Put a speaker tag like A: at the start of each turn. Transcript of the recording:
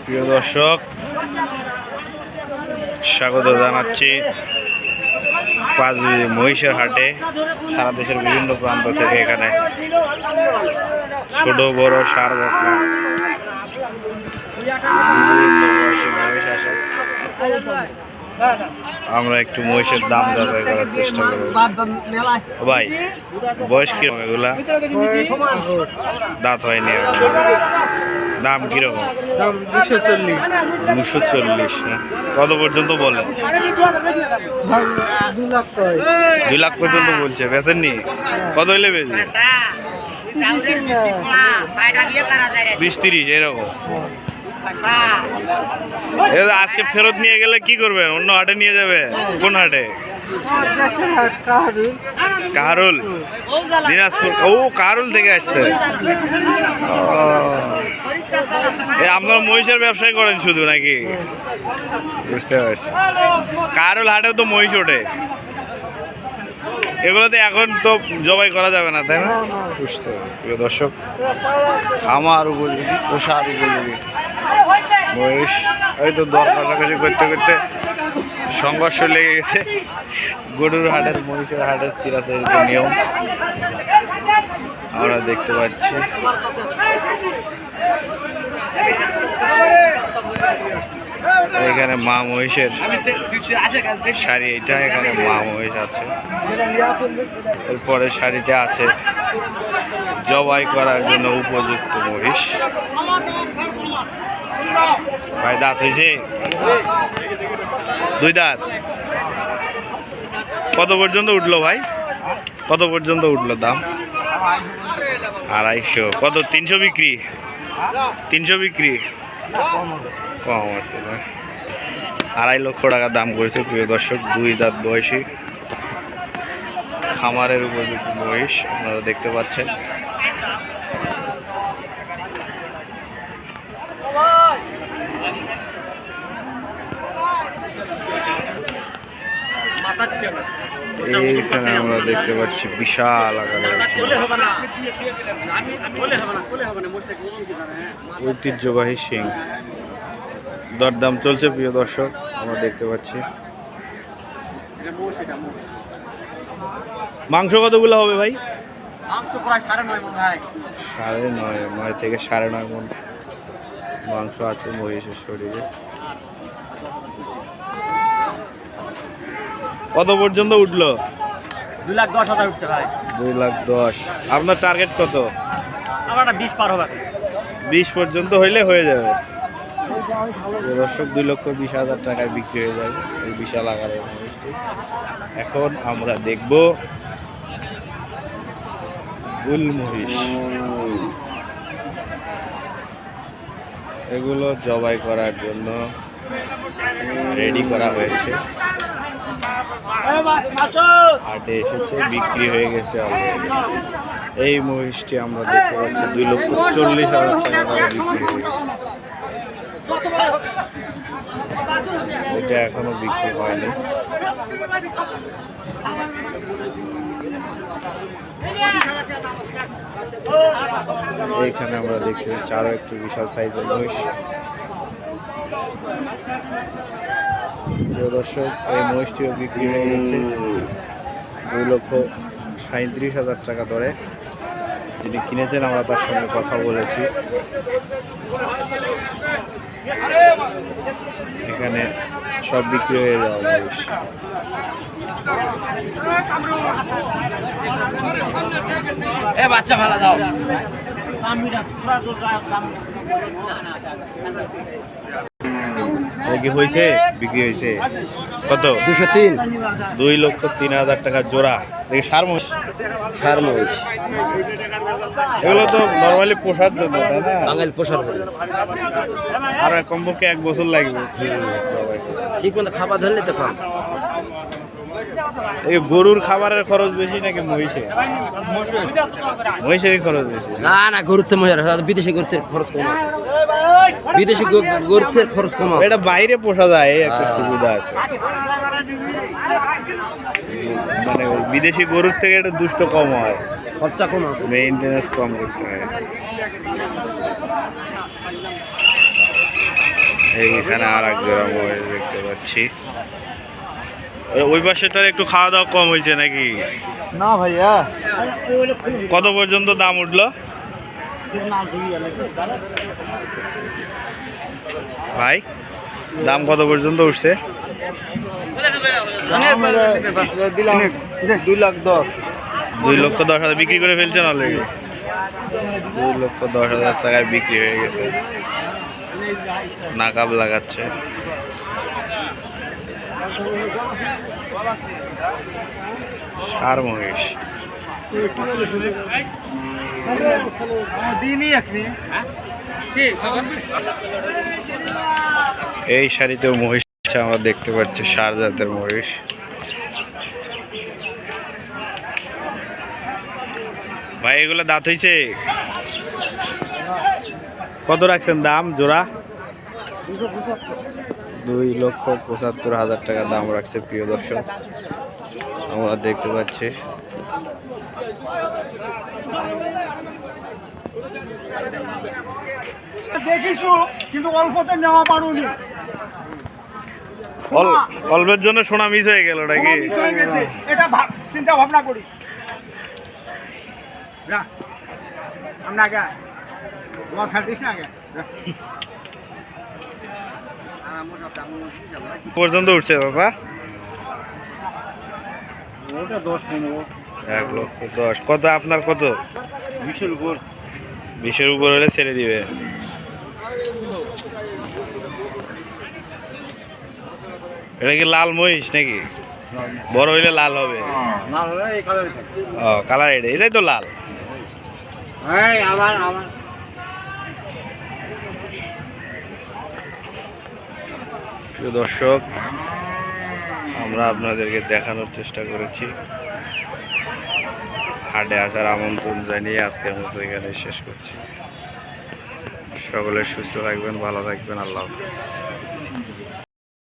A: প্রিয় দর্শক, স্বাগত জানাচ্ছি পাঁচবিবি মহিষের হাটে। সারা দেশের বিভিন্ন প্রান্ত থেকে এখানে ছোট বড় সার বকনা বিভিন্ন বয়সী মহিষ আসে। আমরা একটু মহিষের দাম যাচাই করার চেষ্টা করব। ভাই, বয়স কিরকম এগুলা? দাঁত হয়নি, দাম কিরকম? 240 না? কত পর্যন্ত বলে? 2 লাখ পর্যন্ত বলছে। বেচেননি? কত হইলে বেচবে? 20-30 এরকম। আজকে ফেরত নিয়ে গেলে কি করবেন? অন্য হাটে নিয়ে যাবে? কোন হাটে? কাহারুল, দিনাজপুর। ও, কাহারুল থেকে আসছে। আপনার মহিষের ব্যবসায় করেন শুধু নাকি? বুঝতে পারছি। কাহারুল হাটেও তো মহিষ ওঠে। এগুলোতে এখন তো জবাই করা যাবে না, তাই না? বুঝতে পারছি। দর্শক, খামার উপযোগী, পোষার উপযোগী মহিষ। এই তো দর কাছাকাছি করতে করতে সংঘর্ষ লেগে গেছে। গরুর হাটের মহিষের হাটের চিরাচরিত নিয়ম আমরা দেখতে পাচ্ছি। এখানে মা মহিষের শাড়ি, এটা এখানে মা মহিষ আছে। এরপরে শাড়িতে আছে জবাই করার জন্য উপযুক্ত মহিষ। ভাই, দাঁত হয়েছে? 2 দাঁত। কত পর্যন্ত উঠলো ভাই? কত পর্যন্ত উঠলো দাম? 250। কত? 300 বিক্রি? 300 বিক্রি? কম আছে ভাই। 2.5 লক্ষ টাকা দাম করেছে প্রিয় দর্শক। 2 দাঁত বয়সী খামারের উপযুক্ত মহিষ আপনারা দেখতে পাচ্ছেন। এইখানে আমরা দেখতে পাচ্ছি বিশাল আকারের ঐতিহ্যবাহী সিং। দরদাম চলছে প্রিয় দর্শক, আমরা দেখতে পাচ্ছি। মাংস কতগুলো হবে ভাই?
B: মাংস প্রায় 9.5 মণ ভাই।
A: 9.5 থেকে 9.5 মণ মাংস আছে মহিষের শরীরে। কত পর্যন্ত উঠলো?
B: 2,10,000 উঠছে ভাই।
A: 2,10,000। আপনার টার্গেট কত?
B: আমার 20 পার হবে।
A: 20 পর্যন্ত হইলে হয়ে যাবে দর্শক। 2,20,000 টাকায় বিক্রি হয়ে যাবে এই বিশাল আকারের মহিষটি। এখন আমরা দেখব উল মহিষ। এগুলো জবাই করার জন্য রেডি করা হয়েছে, হাটে এসেছে, বিক্রি হয়ে গেছে অলরেডি। এই মহিষটি আমরা দেখতে পাচ্ছি 2,40,000 টাকা করে বিক্রি হয়ে গেছে। এটা এখনো বিক্রি হয়নি। এইখানে আমরা দেখতে পাচ্ছি আরো একটু বিশাল সাইজের মহিষ। দর্শক, এই মহিষটিও বিক্রি হয়ে গেছে 2,37,000 টাকা দরে। যিনি কিনেছেন আমরা তার সঙ্গে কথা বলেছি। এখানে সব বিক্রি হয়ে যাওয়া মহিষ।
B: বাচ্চা ভালো দাও।
A: কি হয়েছে? বিক্রি হয়েছে কত?
B: 203।
A: 2,03,000 টাকা জোড়া। দেখি সার মহিষ।
B: সার মহিষ
A: এগুলো তো নর্মালি পোষার জন্য, তাই না?
B: বাঙালি পোষার জন্য।
A: আর কমপক্ষে 1 বছর লাগবে।
B: ঠিক মতো খাবার ধরলে তো কম।
A: এই গরুর খাবারের খরচ বেশি নাকি মহিষের? মহিষেরই খরচ বেশি।
B: না না, গরুর তো মহিষের, বিদেশি গরুর খরচ কম আছে। বিদেশি গরুর খরচ কম।
A: এটা বাইরে পোষা যায়, এই একটা সুবিধা আছে। মানে বিদেশি গরুর থেকে এটা দুষ্ট কম হয়,
B: খরচা কম আছে,
A: মেইনটেনেন্স কম করতে হয়। এইখানে আর এক জোড়া মহিষ দেখতে পাচ্ছি। ওই পাশেটার একটু খাওয়া দাওয়া কম হয়েছে নাকি?
C: না ভাইয়া,
A: কত পর্যন্ত দাম উঠলো ভাই? দাম কত পর্যন্ত উঠছে?
C: দিলাম 2,10,000।
A: 2,10,000 বিক্রি করে ফেলছেন অলরেডি? 2,10,000 টাকায় বিক্রি হয়ে গেছে। নাকাব লাগাচ্ছে। ষাঁড় মহিষ এই শাড়িতেও মহিষ আছে, আমরা দেখতে পাচ্ছি ষাঁড় জাতের মহিষ। ভাই এগুলো দাঁত হইছে? কত রাখছেন দাম জোড়া? 2,75,000 টাকা দাম রাখছে প্রিয় দর্শক, আমরা দেখতে পাচ্ছি।
C: দেখিছো কিন্তু অল্পতে নেওয়া পারুনি।
A: অল্পের জন্য সোনা মিস হয়ে গেল নাকি?
C: এটা চিন্তা ভাবনা করি না আমরা আগে তোমার ছাড়িস না আগে
A: পর্যন্ত উঠছে দাদা?
C: ওটা 10-15।
A: 1,10,000। কত আপনার? কত?
C: 20-এর উপর।
A: 20-এর উপর হলে ছেড়ে দিবে। এটা কি লাল মহিষ নাকি? বড় হইলে লাল হবে।
C: লাল হলে এই কালারই থাকে।
A: ও কালার এটাই তো লাল।
C: এই আবার
A: প্রিয় দর্শক, আমরা আপনাদেরকে দেখানোর চেষ্টা করেছি। হাটে আসার আমন্ত্রণ জানিয়ে আজকের মতো এখানে শেষ করছি। সকলে সুস্থ থাকবেন, ভালো থাকবেন। আল্লাহ হাফেজ।